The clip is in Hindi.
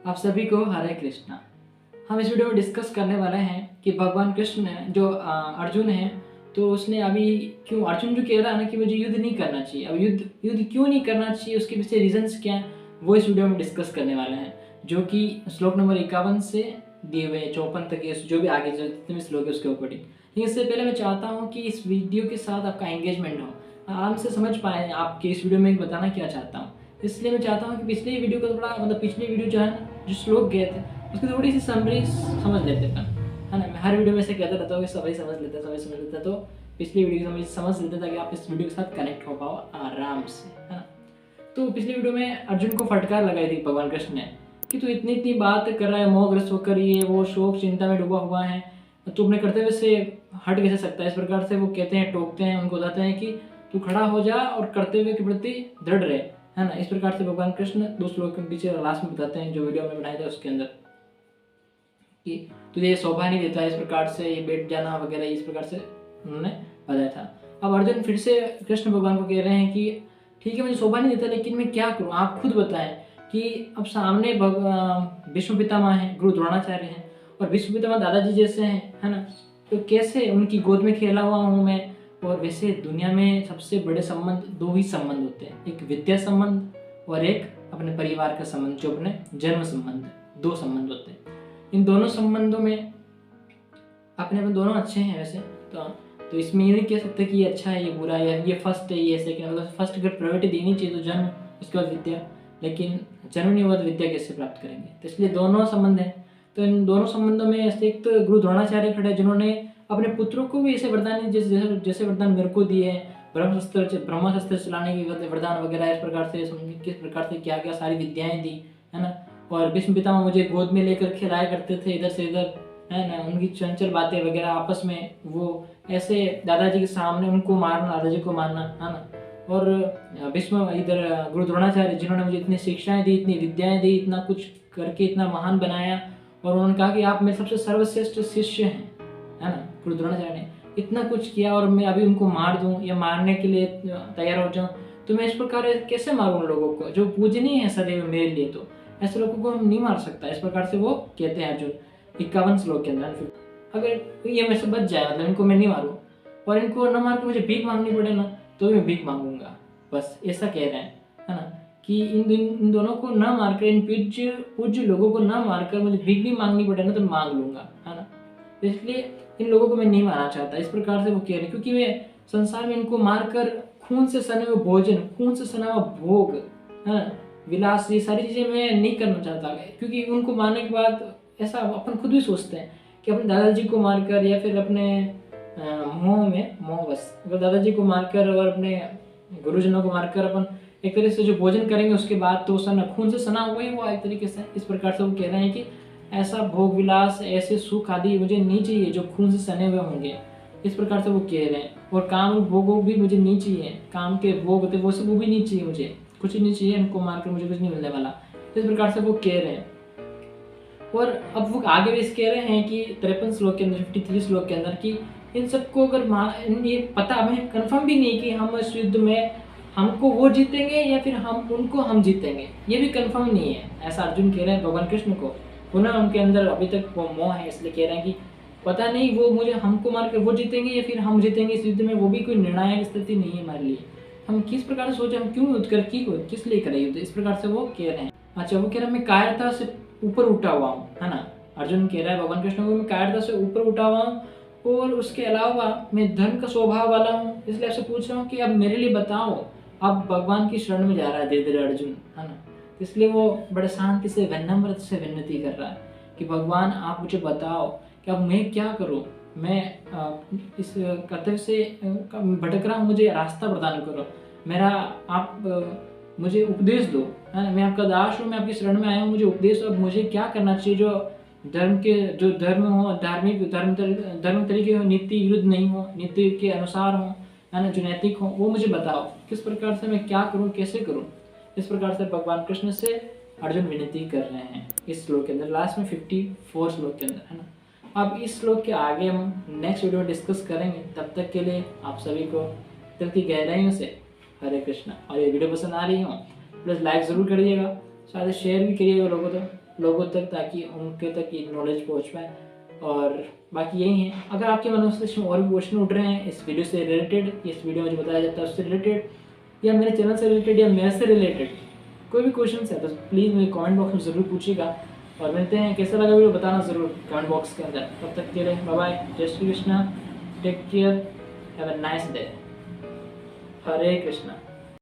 आप सभी को हरे कृष्णा। हम इस वीडियो में डिस्कस करने वाले हैं कि भगवान कृष्ण जो अर्जुन है, तो उसने अभी क्यों अर्जुन जो कह रहा है ना कि मुझे युद्ध नहीं करना चाहिए, अब युद्ध क्यों नहीं करना चाहिए, उसके पीछे रीजंस क्या हैं, वो इस वीडियो में डिस्कस करने वाले हैं। जो कि श्लोक नंबर 51 से दिए हुए 54 तक के जो भी आगे जो जितने भी श्लोक है उसके अकॉर्डिंग। लेकिन इससे पहले मैं चाहता हूँ कि इस वीडियो के साथ आपका एंगेजमेंट हो, आराम से समझ पाए आपके इस वीडियो में बताना क्या चाहता हूँ। इसलिए मैं चाहता हूँ कि पिछले वीडियो का थोड़ा पिछले वीडियो जो है ना, जो श्लोक गए थे उसकी थोड़ी सी समरी समझ लेते हैं, है ना। मैं हर वीडियो में से कहता रहता हूँ कि सभी समझ लेते हैं, सभी समझ लेते हैं, तो पिछली वीडियो की समझ लेते ताकि आप इस वीडियो के साथ कनेक्ट हो पाओ आराम से, है ना। तो पिछली वीडियो में अर्जुन को फटकार लगाई थी भगवान कृष्ण ने कि तू इतनी इतनी बात कर रहा है, मोहग्रस्त होकर ये वो शोक चिंता में डूबा हुआ है, तू अपने कर्तव्य से हट कैसे सकता है। इस प्रकार से वो कहते हैं, टोकते हैं, उनको बताते हैं कि तू खड़ा हो जा और कर्तव्य के प्रति दृढ़ रहे, है ना। इस प्रकार से भगवान कृष्ण दो श्लोक के पीछे लास्ट में बताते हैं, जो वीडियो हमने बनाया था उसके अंदर, कि तुझे ये शोभा नहीं देता, इस प्रकार से ये बैठ जाना वगैरह, इस प्रकार से उन्होंने बताया था। अब अर्जुन फिर से कृष्ण भगवान को कह रहे हैं कि ठीक है मुझे शोभा नहीं देता, लेकिन मैं क्या करूँ, आप खुद बताएं कि अब सामने भीष्म पितामह हैं, गुरु द्रोणाचार्य हैं, और भीष्म पितामह दादाजी जैसे हैं, है ना। तो कैसे उनकी गोद में खेला हुआ हूँ मैं। और वैसे दुनिया में सबसे बड़े संबंध दो ही संबंध होते हैं, एक विद्या संबंध और एक अपने परिवार का संबंध, जो अपने जन्म संबंध। दो संबंध होते हैं, इन दोनों संबंधों में अपने में दोनों अच्छे हैं वैसे तो इसमें ये नहीं कह सकते कि ये अच्छा है, ये बुरा है, या ये फर्स्ट है, ये सेकंड। मतलब फर्स्ट अगर प्रायोरिटी देनी चाहिए तो जन्म, उसके बाद विद्या, लेकिन जन्म नहीं हुआ तो विद्या कैसे प्राप्त करेंगे। तो इसलिए दोनों संबंध हैं। तो इन दोनों संबंधों में ऐसे एक तो गुरु द्रोणाचार्य खड़े, जिन्होंने अपने पुत्रों को भी ऐसे वरदान जैसे वरदान मेरे को दिए हैं, ब्रह्मास्त्र चलाने की वरदान वगैरह, इस प्रकार से किस प्रकार से क्या क्या सारी विद्याएं दी, है ना। और भीष्म पितामह मुझे गोद में लेकर खिलाया करते थे इधर से इधर, है ना। उनकी चंचल बातें वगैरह आपस में, वो ऐसे दादाजी के सामने उनको मारना, दादाजी को मारना, है ना। और भीष्म इधर गुरु द्रोणाचार्य, जिन्होंने मुझे इतनी शिक्षाएं दी, इतनी विद्याएं दी, इतना कुछ करके इतना महान बनाया, और उन्होंने कहा कि आप मेरे सबसे सर्वश्रेष्ठ शिष्य हैं, है ना। गुरु द्रोणाचार्य ने इतना कुछ किया और मैं अभी उनको मार दूं या मारने के लिए तैयार हो जाऊं, तो मैं इस प्रकार कैसे मारूं उन लोगों को जो पूजनीय है सदैव मेरे लिए। तो ऐसे लोगों को हम नहीं मार सकता। इस प्रकार से वो कहते हैं अर्जुन 51 श्लोक के अंदर। अगर ये मेरे से बच जाए, मतलब इनको मैं नहीं मारूं और इनको न मार के मुझे भीख मांगनी पड़े ना, तो मैं भीख मांगूंगा, बस ऐसा कह रहे हैं, है ना। कि इन दोनों को न मारकर, इन पूज्य लोगों को न मारकर मुझे भीख भी मांगनी पड़े ना, तो मांग लूंगा, है ना। इसलिए इन लोगों को मैं नहीं मारना चाहता। इस प्रकार से वो कह रहे हैं, क्योंकि मैं संसार में इनको मारकर खून से सने हुए भोजन, खून से सना हुआ भोग, है, विलास, ये सारी चीजें मैं नहीं करना चाहता। क्योंकि उनको मारने के बाद ऐसा अपन खुद भी सोचते हैं कि अपने दादाजी को मारकर या फिर अपने मोह बस, अगर दादाजी को मारकर और अपने गुरुजनों को मारकर अपन एक तरीके से जो भोजन करेंगे उसके बाद तो खून से सना हुआ है वो एक तरीके से। इस प्रकार से वो कह रहे हैं कि ऐसा भोग विलास, ऐसे सुख आदि मुझे नहीं चाहिए जो खून से सने हुए होंगे। इस प्रकार से वो कह रहे हैं। और काम भोग भी मुझे नहीं चाहिए, काम के भोग होते वो सब वो भी नहीं चाहिए, मुझे कुछ नहीं चाहिए, इनको मारकर मुझे कुछ नहीं मिलने वाला। इस प्रकार से वो कह रहे हैं। और अब वो आगे भी इस कह रहे हैं कि 53 श्लोक के अंदर, 53 श्लोक के अंदर, कि इन सबको अगर ये पता हमें कंफर्म भी नहीं कि हम इस युद्ध में हमको वो जीतेंगे या फिर हम जीतेंगे, ये भी कंफर्म नहीं है। ऐसा अर्जुन कह रहे हैं भगवान कृष्ण को। पुनः उनके अंदर अभी तक वो मोह है, इसलिए कह रहे हैं कि पता नहीं वो मुझे हमको मार कर वो जीतेंगे या फिर हम जीतेंगे इस युद्ध में, वो भी कोई निर्णायक स्थिति नहीं है हमारे लिए। हम किस प्रकार से सोचे, हम क्यों युद्ध कर, किस लिए करें युद्ध, इस प्रकार से वो कह रहे हैं। अच्छा, वो कह रहे हैं मैं कायरता से ऊपर उठा हुआ हूँ, है ना। अर्जुन कह रहा है भगवान कृष्ण को, मैं कायरता से ऊपर उठा हुआ हूँ और उसके अलावा मैं धर्म का स्वभाव वाला हूँ। इसलिए आपसे पूछ रहा हूँ कि अब मेरे लिए बताओ। अब भगवान की शरण में जा रहा है धीरे धीरे अर्जुन, है ना। इसलिए वो बड़े शांति से विनम्र से विनती कर रहा है कि भगवान आप मुझे बताओ कि अब मैं क्या करूँ, मैं इस कर्तव्य से भटक रहा हूँ, मुझे रास्ता प्रदान करो, मेरा आप मुझे उपदेश दो, है ना। मैं आपका दास हूँ, मैं आपकी शरण में आया हूँ, मुझे उपदेश दो। अब मुझे क्या करना चाहिए जो धर्म हो, धार्मिक धर्म तरीके हो, नीति विरुद्ध नहीं हो, नीति के अनुसार हो, है ना, जो नैतिक हो, वो मुझे बताओ। किस प्रकार से मैं क्या करूँ, कैसे करूँ। इस प्रकार से भगवान कृष्ण से अर्जुन विनती कर रहे हैं इस श्लोक के अंदर, लास्ट में 54 श्लोक के अंदर, है ना। अब इस श्लोक के आगे हम नेक्स्ट वीडियो में डिस्कस करेंगे। तब तक के लिए आप सभी को दिल की गहराइयों से हरे कृष्णा। और ये वीडियो पसंद आ रही हो प्लीज़ लाइक ज़रूर करिएगा, साथ ही शेयर भी करिएगा लोगों को। लोगों तक, ताकि उनके तक ये नॉलेज पहुंच पाए। और बाकी यही है, अगर आपके मन में और भी क्वेश्चन उठ रहे हैं इस वीडियो से रिलेटेड, इस वीडियो में जो बताया जाता है उससे रिलेटेड, या मेरे चैनल से रिलेटेड, या मेरे से रिलेटेड कोई भी क्वेश्चन है, तो प्लीज़ मुझे कमेंट बॉक्स में ज़रूर पूछिएगा। और मिलते हैं, कैसा लगा वीडियो बताना ज़रूर कमेंट बॉक्स के अंदर। तब तक के लिए बाय बाय, जय Shri Krishna, take care, have a nice day, Hare Krishna.